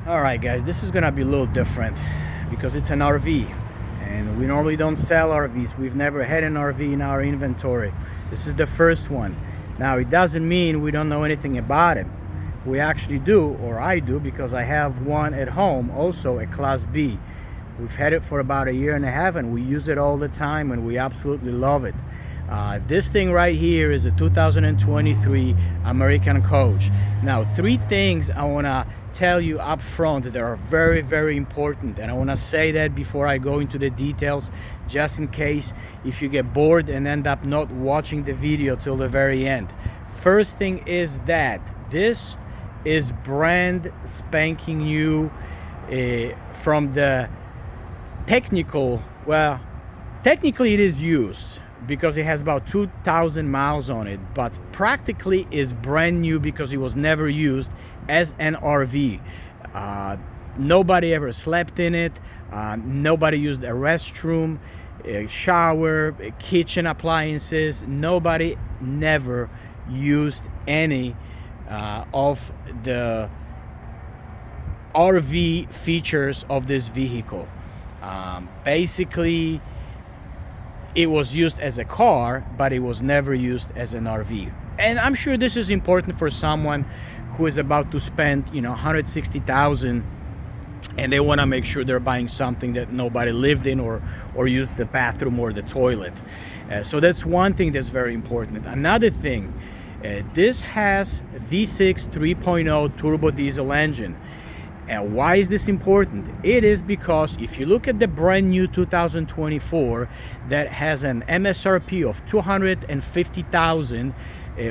All right, guys, this is gonna be a little different because it's an RV, and we normally don't sell RVs. We've never had an RV in our inventory. This is the first one. Now, it doesn't mean we don't know anything about it. We actually do, or I do, because I have one at home, also a Class B. We've had it for about 1.5 years, and we use it all the time, and we absolutely love it. This thing right here is a 2023 American Coach. Now, 3 things I want to tell you up front that are very, very important, and I want to say that before I go into the details, just in case if you get bored and end up not watching the video till the very end. First thing is that this is brand spanking new from the technical, well, technically it is used because it has about 2,000 miles on it, but practically is brand new because it was never used as an RV. Nobody ever slept in it. Nobody used a restroom, a shower, kitchen appliances. Nobody never used any of the RV features of this vehicle. Basically, it was used as a car, but it was never used as an RV. And I'm sure this is important for someone who is about to spend, $160,000, and they want to make sure they're buying something that nobody lived in or used the bathroom or the toilet. So that's one thing that's very important. Another thing, this has V6 3.0 turbo diesel engine. And why is this important? It is because if you look at the brand new 2024 that has an MSRP of $250,000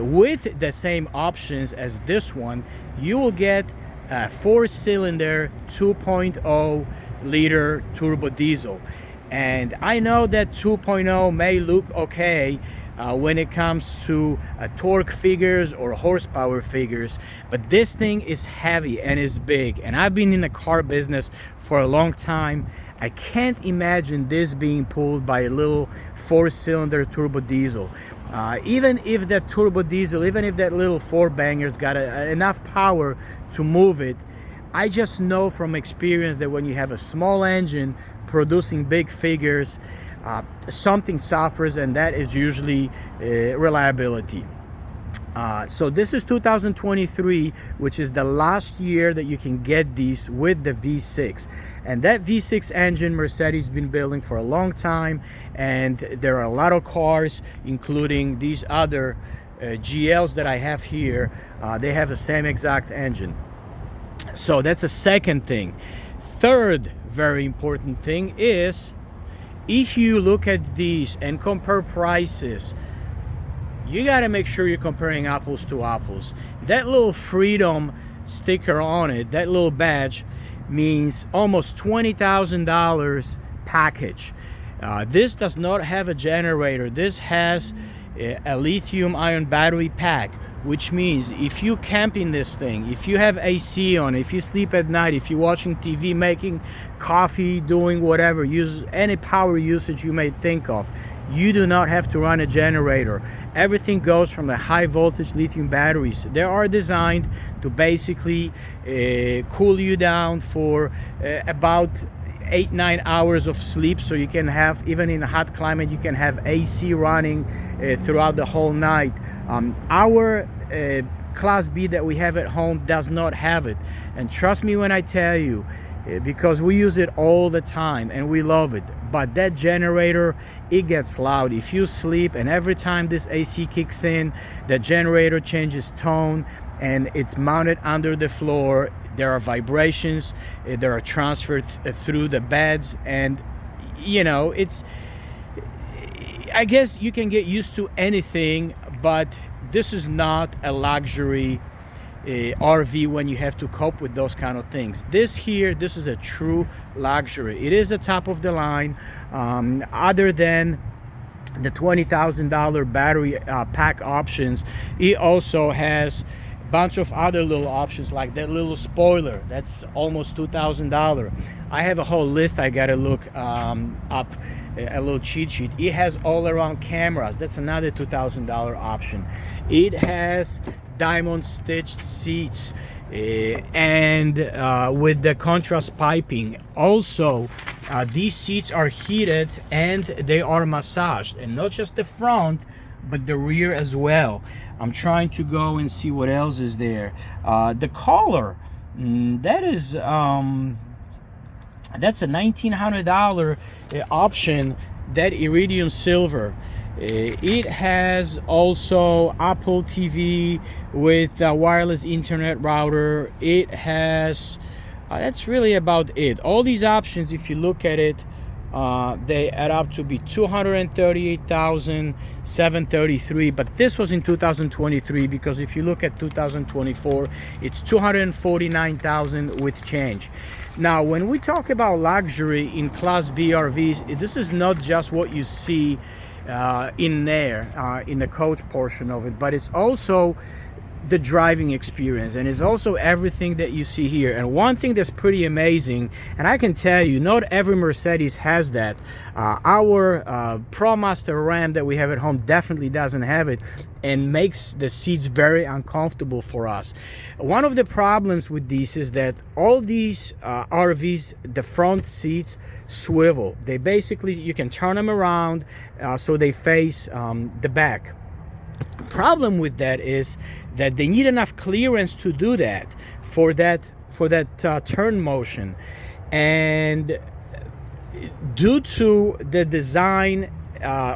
with the same options as this one, you will get a 4-cylinder 2.0 liter turbo diesel. And I know that 2.0 may look okay when it comes to torque figures or horsepower figures, but this thing is heavy and is big, and I've been in the car business for a long time. I can't imagine this being pulled by a little 4-cylinder turbo diesel. Even if that turbo diesel, even if that little 4-banger's got enough power to move it, I just know from experience that when you have a small engine producing big figures, something suffers, and that is usually reliability. So this is 2023, which is the last year that you can get these with the V6. And that V6 engine Mercedes has been building for a long time, and there are a lot of cars, including these other GLs that I have here. They have the same exact engine. So that's a second thing. Third very important thing is, if you look at these and compare prices, you got to make sure you're comparing apples to apples. That little Freedom sticker on it, that little badge, means almost $20,000 package. This does not have a generator. This has a lithium-ion battery pack, which means if you camp in this thing, if you have AC on, if you sleep at night, if you're watching TV, making coffee, doing whatever, use any power usage you may think of, you do not have to run a generator. Everything goes from the high voltage lithium batteries. They are designed to basically cool you down for about 8-9 hours of sleep, so you can have, even in a hot climate, you can have AC running throughout the whole night. Our Class B that we have at home does not have it, and trust me when I tell you, because we use it all the time and we love it. But that generator, it gets loud if you sleep, and every time this AC kicks in, the generator changes tone, and it's mounted under the floor. There are vibrations, there are transferred through the beds, and it's, I guess you can get used to anything, but this is not a luxury RV when you have to cope with those kind of things. This is a true luxury. It is a top of the line. Other than the $20,000 battery pack options, it also has bunch of other little options, like that little spoiler that's almost $2,000. I have a whole list. I gotta look up a little cheat sheet. It has all around cameras. That's another $2,000 option. It has diamond stitched seats. and with the contrast piping. Also, these seats are heated and they are massaged, and not just the front but the rear as well. I'm trying to go and see what else is there. The color, that is that's a $1,900 option, that iridium silver. It has also Apple TV with a wireless internet router. It has that's really about it. All these options, if you look at it, they add up to be $238,733, but this was in 2023, because if you look at 2024, it's $249,000 with change. Now, when we talk about luxury in Class B RVs, this is not just what you see in there, in the coach portion of it, but it's also the driving experience, and it's also everything that you see here. And one thing that's pretty amazing, and I can tell you, not every Mercedes has that. Our ProMaster Ram that we have at home definitely doesn't have it, and makes the seats very uncomfortable for us. One of the problems with these is that all these RVs, the front seats swivel. They basically, you can turn them around so they face the back. The problem with that is that they need enough clearance to do that, for that turn motion. And due to the design,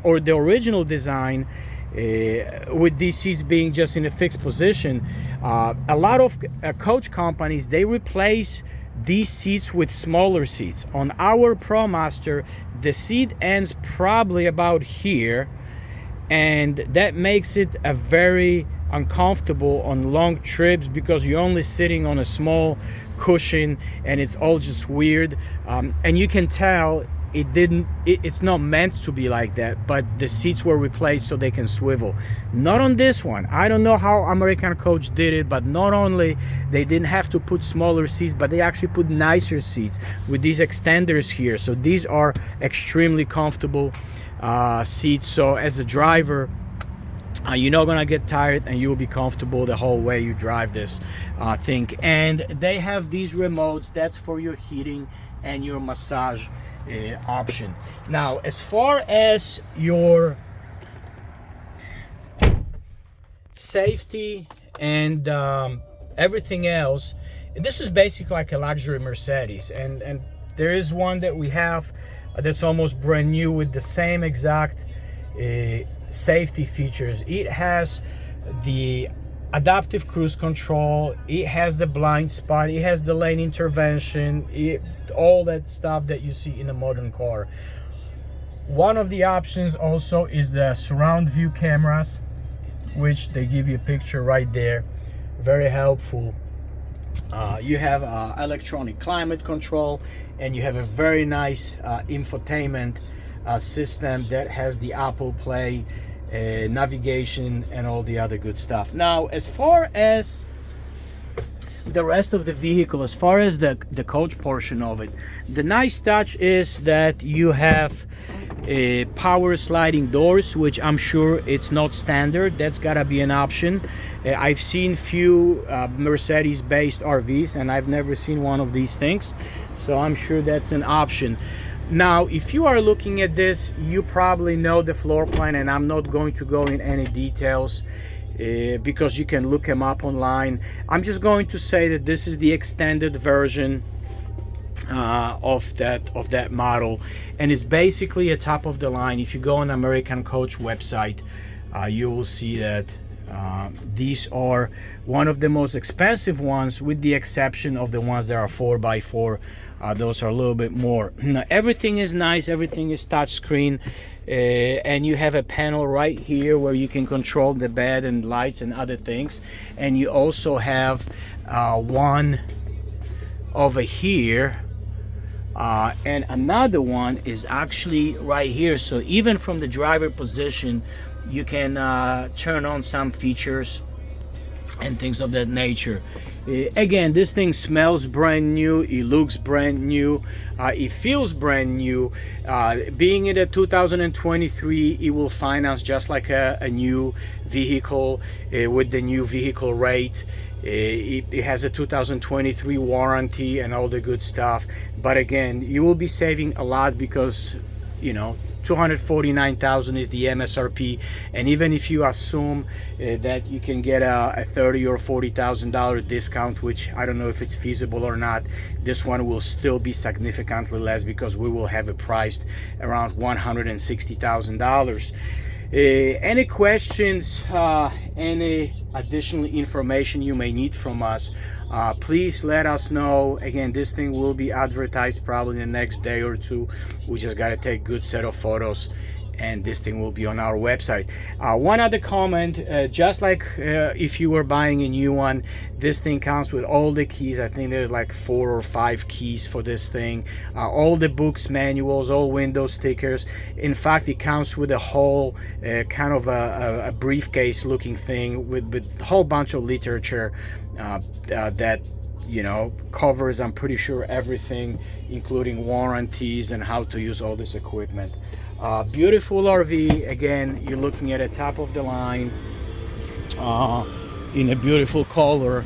or the original design, with these seats being just in a fixed position, a lot of coach companies, they replace these seats with smaller seats. On our ProMaster, the seat ends probably about here, and that makes it a very uncomfortable on long trips, because you're only sitting on a small cushion and it's all just weird. And you can tell it's not meant to be like that, but the seats were replaced so they can swivel. Not on this one. I don't know how American Coach did it, but not only they didn't have to put smaller seats, but they actually put nicer seats with these extenders here. So these are extremely comfortable seats. So as a driver, you're not gonna get tired, and you'll be comfortable the whole way you drive this thing. And they have these remotes, that's for your heating and your massage option. Now, as far as your safety and everything else, this is basically like a luxury Mercedes. And there is one that we have that's almost brand new with the same exact safety features. It has the adaptive cruise control, it has the blind spot, it has the lane intervention, all that stuff that you see in a modern car. One of the options also is the surround view cameras, which they give you a picture right there, very helpful. You have electronic climate control, and you have a very nice infotainment system that has the Apple Play, navigation, and all the other good stuff. Now, as far as the rest of the vehicle, as far as the coach portion of it, the nice touch is that you have power sliding doors, which I'm sure it's not standard. That's gotta be an option. I've seen few Mercedes based RVs, and I've never seen one of these things, so I'm sure that's an option. Now, if you are looking at this, you probably know the floor plan, and I'm not going to go in any details because you can look them up online. I'm just going to say that this is the extended version of that model, and it's basically a top of the line. If you go on American Coach website, you will see that these are one of the most expensive ones, with the exception of the ones that are 4x4. Those are a little bit more. Now, everything is nice, everything is touchscreen, and you have a panel right here where you can control the bed and lights and other things. And you also have one over here, and another one is actually right here. So even from the driver position, you can turn on some features and things of that nature. Again, this thing smells brand new, it looks brand new, it feels brand new. Being in a 2023, it will finance just like a new vehicle with the new vehicle rate. It has a 2023 warranty and all the good stuff. But again, you will be saving a lot because, you know, 249,000 is the MSRP, and even if you assume that you can get a 30 or $40,000 discount, which I don't know if it's feasible or not, this one will still be significantly less because we will have it priced around $160,000. Any questions, any additional information you may need from us, please let us know. Again, this thing will be advertised probably the next day or two. We just got to take good set of photos, and this thing will be on our website. One other comment, just like if you were buying a new one, this thing comes with all the keys. I think there's like 4 or 5 keys for this thing, all the books, manuals, all window stickers. In fact, it comes with a whole kind of a briefcase looking thing with a whole bunch of literature that, you know, covers, I'm pretty sure, everything, including warranties and how to use all this equipment. Beautiful RV. Again, you're looking at a top of the line in a beautiful color,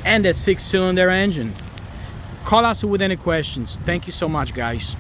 and that 6-cylinder engine. Call us with any questions. Thank you so much, guys.